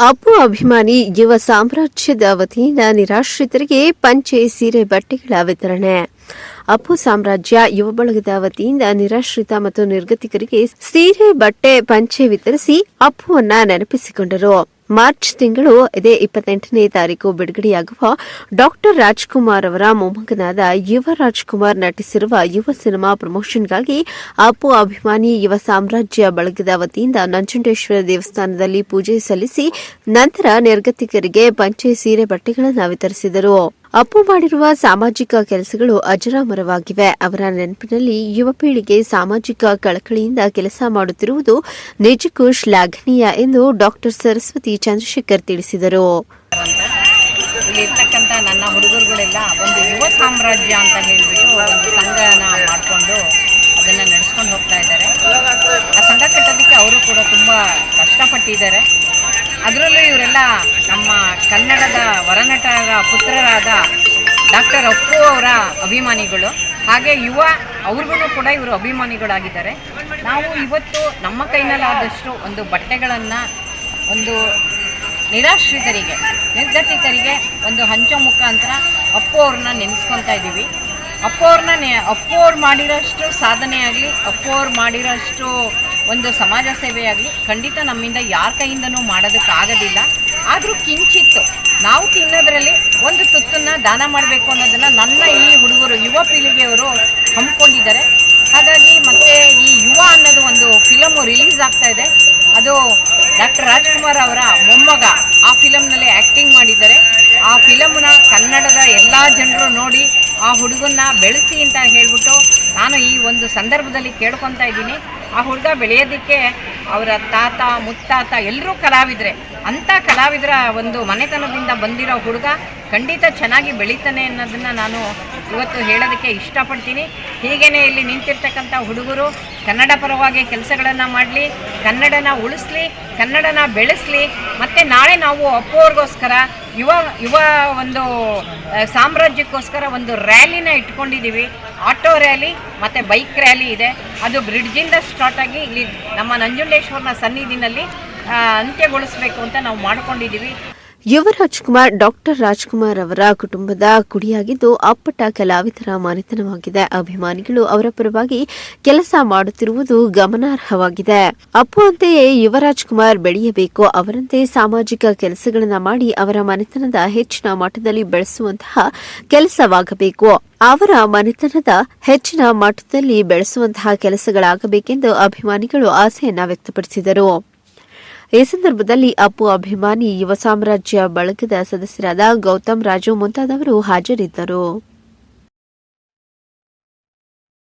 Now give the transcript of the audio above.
ಅಪ್ಪು ಅಭಿಮಾನಿ ಯುವ ಸಾಮ್ರಾಜ್ಯದ ವತಿಯಿಂದ ನಿರಾಶ್ರಿತರಿಗೆ ಪಂಚೆ ಸೀರೆ ಬಟ್ಟೆಗಳ ವಿತರಣೆ. ಅಪ್ಪು ಸಾಮ್ರಾಜ್ಯ ಯುವ ಬಳಗದ ವತಿಯಿಂದ ನಿರಾಶ್ರಿತ ಮತ್ತು ನಿರ್ಗತಿಕರಿಗೆ ಸೀರೆ ಬಟ್ಟೆ ಪಂಚೆ ವಿತರಿಸಿ ಅಪ್ಪುವನ್ನ ನೆನಪಿಸಿಕೊಂಡರು. ಮಾರ್ಚ್ ತಿಂಗಳು ಇದೇ 28ನೇ ತಾರೀಕು ಬಿಡುಗಡೆಯಾಗುವ ಡಾಕ್ಟರ್ ರಾಜ್ಕುಮಾರ್ ಅವರ ಮೊಮ್ಮಗನಾದ ಯುವ ರಾಜ್ಕುಮಾರ್ ನಟಿಸಿರುವ ಯುವ ಸಿನಿಮಾ ಪ್ರಮೋಷನ್ಗಾಗಿ ಅಪ್ಪು ಅಭಿಮಾನಿ ಯುವ ಸಾಮ್ರಾಜ್ಯ ಬಳಗದ ವತಿಯಿಂದ ನಂಜುಂಡೇಶ್ವರ ದೇವಸ್ಥಾನದಲ್ಲಿ ಪೂಜೆ ಸಲ್ಲಿಸಿ ನಂತರ ನಿರ್ಗತಿಕರಿಗೆ ಪಂಚೆ ಸೀರೆ ಬಟ್ಟೆಗಳನ್ನು ವಿತರಿಸಿದರು. ಅಪ್ಪು ಮಾಡಿರುವ ಸಾಮಾಜಿಕ ಕೆಲಸಗಳು ಅಜರಾಮರವಾಗಿವೆ. ಅವರ ನೆನಪಿನಲ್ಲಿ ಯುವ ಪೀಳಿಗೆ ಸಾಮಾಜಿಕ ಕಳಕಳಿಯಿಂದ ಕೆಲಸ ಮಾಡುತ್ತಿರುವುದು ನಿಜಕ್ಕೂ ಶ್ಲಾಘನೀಯ ಎಂದು ಡಾಕ್ಟರ್ ಸರಸ್ವತಿ ಚಂದ್ರಶೇಖರ್ ತಿಳಿಸಿದರು. ಇಲ್ಲಿರ್ತಕ್ಕಂಥ ನನ್ನ ಹುಡುಗರುಗಳೆಲ್ಲ ಒಂದು ಯುವ ಸಾಮ್ರಾಜ್ಯ ಅಂತ ಹೇಳಿಬಿಟ್ಟು ಒಂದು ಸಂಘನ ಮಾಡಿಕೊಂಡು ಅದನ್ನು ನಡೆಸ್ಕೊಂಡು ಹೋಗ್ತಾ ಇದ್ದಾರೆ. ಆ ಸಂಘ ಕಟ್ಟೋದಕ್ಕೆ ಅವರು ಕೂಡ ತುಂಬ ಕಷ್ಟಪಟ್ಟಿದ್ದಾರೆ. ಅದರಲ್ಲೂ ಇವರೆಲ್ಲ ನಮ್ಮ ಕನ್ನಡದ ವರನಟರ ಪುತ್ರರಾದ ಡಾಕ್ಟರ್ ಅಪ್ಪು ಅವರ ಅಭಿಮಾನಿಗಳು. ಹಾಗೆ ಅವ್ರಿಗೂ ಕೂಡ ಇವರು ಅಭಿಮಾನಿಗಳಾಗಿದ್ದಾರೆ. ನಾವು ಇವತ್ತು ನಮ್ಮ ಕೈನಲ್ಲಾದಷ್ಟು ಒಂದು ಬಟ್ಟೆಗಳನ್ನು ಒಂದು ನಿರಾಶ್ರಿತರಿಗೆ ನಿರ್ಗತಿಕರಿಗೆ ಒಂದು ಹಂಚೋ ಮುಖಾಂತರ ಅಪ್ಪು ಅವ್ರನ್ನ ನೆನೆಸ್ಕೊತಾ ಇದ್ದೀವಿ. ಅಪ್ಪು ಅವ್ರು ಮಾಡಿರೋಷ್ಟು ಸಾಧನೆ ಆಗಲಿ, ಅಪ್ಪು ಅವ್ರು ಮಾಡಿರೋಷ್ಟು ಒಂದು ಸಮಾಜ ಸೇವೆಯಾಗಲಿ ಖಂಡಿತ ನಮ್ಮಿಂದ ಯಾರ ಕೈಯಿಂದನೂ ಮಾಡೋದಕ್ಕಾಗೋದಿಲ್ಲ. ಆದರೂ ಕಿಂಚಿತ್ತು ನಾವು ತಿನ್ನೋದ್ರಲ್ಲಿ ಒಂದು ತುತ್ತನ್ನು ದಾನ ಮಾಡಬೇಕು ಅನ್ನೋದನ್ನು ನನ್ನ ಈ ಹುಡುಗರು ಯುವ ಪೀಳಿಗೆಯವರು ಹಮ್ಮಿಕೊಂಡಿದ್ದಾರೆ. ಹಾಗಾಗಿ ಮತ್ತೆ ಈ ಯುವ ಅನ್ನೋದು ಒಂದು ಫಿಲಮು ರಿಲೀಸ್ ಆಗ್ತಾ ಇದೆ. ಅದು ಡಾಕ್ಟರ್ ರಾಜ್ಕುಮಾರ್ ಅವರ ಮೊಮ್ಮಗ ಆ ಫಿಲಮ್ನಲ್ಲಿ ಆ್ಯಕ್ಟಿಂಗ್ ಮಾಡಿದ್ದಾರೆ. ಆ ಫಿಲಮ್ನ ಕನ್ನಡದ ಎಲ್ಲ ಜನರು ನೋಡಿ ಆ ಹುಡುಗನ್ನ ಬೆಳೆಸಿ ಅಂತ ಹೇಳ್ಬಿಟ್ಟು ನಾನು ಈ ಒಂದು ಸಂದರ್ಭದಲ್ಲಿ ಕೇಳ್ಕೊತಾ ಇದ್ದೀನಿ. ಆ ಹುಡುಗ ಬೆಳೆಯೋದಕ್ಕೆ ಅವರ ತಾತ ಮುತ್ತಾತ ಎಲ್ಲರೂ ಕಲಾವಿದರೆ. ಅಂಥ ಕಲಾವಿದರ ಒಂದು ಮನೆತನದಿಂದ ಬಂದಿರೋ ಹುಡುಗ ಖಂಡಿತ ಚೆನ್ನಾಗಿ ಬೆಳೀತಾನೆ ಅನ್ನೋದನ್ನು ನಾನು ಇವತ್ತು ಹೇಳೋದಕ್ಕೆ ಇಷ್ಟಪಡ್ತೀನಿ. ಹೀಗೇ ಇಲ್ಲಿ ನಿಂತಿರ್ತಕ್ಕಂಥ ಹುಡುಗರು ಕನ್ನಡ ಪರವಾಗಿ ಕೆಲಸಗಳನ್ನು ಮಾಡಲಿ, ಕನ್ನಡನ ಉಳಿಸ್ಲಿ, ಕನ್ನಡನ ಬೆಳೆಸಲಿ. ಮತ್ತು ನಾಳೆ ನಾವು ಅಪ್ಪೋರ್ಗೋಸ್ಕರ ಯುವ ಒಂದು ಸಾಮ್ರಾಜ್ಯಕ್ಕೋಸ್ಕರ ಒಂದು ರ್ಯಾಲಿನ ಇಟ್ಕೊಂಡಿದ್ದೀವಿ. ಆಟೋ ರ್ಯಾಲಿ ಮತ್ತು ಬೈಕ್ ರ್ಯಾಲಿ ಇದೆ. ಅದು ಬ್ರಿಡ್ಜಿಂದ ಸ್ಟಾರ್ಟ್ ಆಗಿ ಇಲ್ಲಿ ನಮ್ಮ ನಂಜುಂಡೇಶ್ವರನ ಸನ್ನಿಧಿನಲ್ಲಿ ಅಂತ್ಯಗೊಳಿಸಬೇಕು ಅಂತ ನಾವು ಮಾಡ್ಕೊಂಡಿದ್ದೀವಿ. ಯುವ ರಾಜ್ಕುಮಾರ್ ಡಾಕ್ಟರ್ ರಾಜ್ಕುಮಾರ್ ಅವರ ಕುಟುಂಬದ ಕುಡಿಯಾಗಿದ್ದು ಅಪ್ಪಟ ಕಲಾವಿದರ ಮನೆತನವಾಗಿದೆ. ಅಭಿಮಾನಿಗಳು ಅವರ ಪರವಾಗಿ ಕೆಲಸ ಮಾಡುತ್ತಿರುವುದು ಗಮನಾರ್ಹವಾಗಿದೆ. ಅಪ್ಪು ಅಂತೆಯೇ ಯುವ ರಾಜ್ಕುಮಾರ್ ಬೆಳೆಯಬೇಕು. ಅವರಂತೆ ಸಾಮಾಜಿಕ ಕೆಲಸಗಳನ್ನು ಮಾಡಿ ಅವರ ಮನೆತನದ ಹೆಚ್ಚಿನ ಮಟ್ಟದಲ್ಲಿ ಬೆಳೆಸುವಂತಹ ಕೆಲಸವಾಗಬೇಕು. ಅವರ ಮನೆತನದ ಹೆಚ್ಚಿನ ಮಟ್ಟದಲ್ಲಿ ಬೆಳೆಸುವಂತಹ ಕೆಲಸಗಳಾಗಬೇಕೆಂದು ಅಭಿಮಾನಿಗಳು ಆಸೆಯನ್ನ ವ್ಯಕ್ತಪಡಿಸಿದರು. ಈ ಸಂದರ್ಭದಲ್ಲಿ ಅಪ್ಪು ಅಭಿಮಾನಿ ಯುವ ಸಾಮ್ರಾಜ್ಯ ಬಳಗದ ಸದಸ್ಯರಾದ ಗೌತಮ್ ರಾಜು ಮುಂತಾದವರು ಹಾಜರಿದ್ದರು.